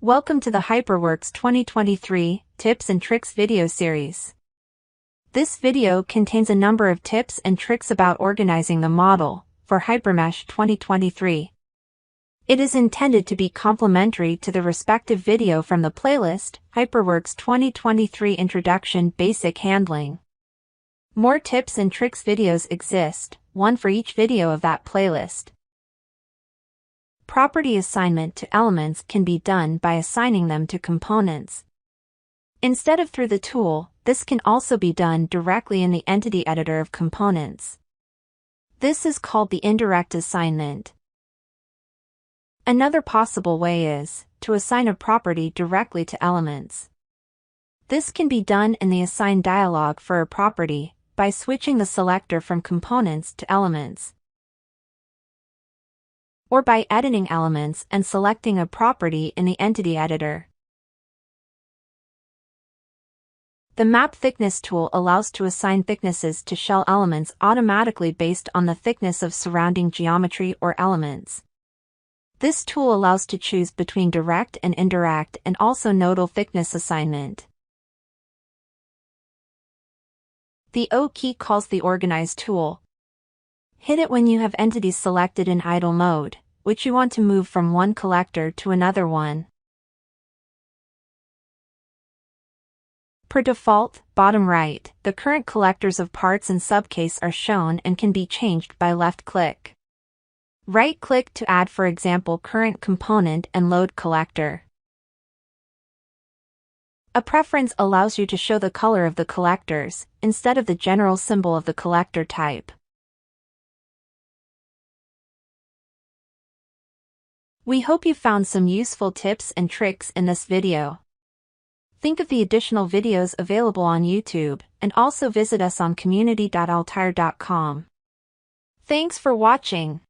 Welcome to the HyperWorks 2023 Tips and Tricks video series. This video contains a number of tips and tricks about organizing the model for HyperMesh 2023. It is intended to be complementary to the respective video from the playlist HyperWorks 2023 Introduction Basic Handling. More tips and tricks videos exist, one for each video of that playlist. Property assignment to elements can be done by assigning them to components. Instead of through the tool, this can also be done directly in the entity editor of components. This is called the indirect assignment. Another possible way is to assign a property directly to elements. This can be done in the Assign dialog for a property by switching the selector from components to elements, or by editing elements and selecting a property in the entity editor. The Map Thickness tool allows to assign thicknesses to shell elements automatically based on the thickness of surrounding geometry or elements. This tool allows to choose between direct and indirect and also nodal thickness assignment. The O key calls the Organize tool. Hit it when you have entities selected in idle mode, which you want to move from one collector to another one. Per default, bottom right, the current collectors of parts and subcase are shown and can be changed by left-click. Right-click to add, for example, current component and load collector. A preference allows you to show the color of the collectors, instead of the general symbol of the collector type. We hope you found some useful tips and tricks in this video. Think of the additional videos available on YouTube, and also visit us on community.altair.com. Thanks for watching.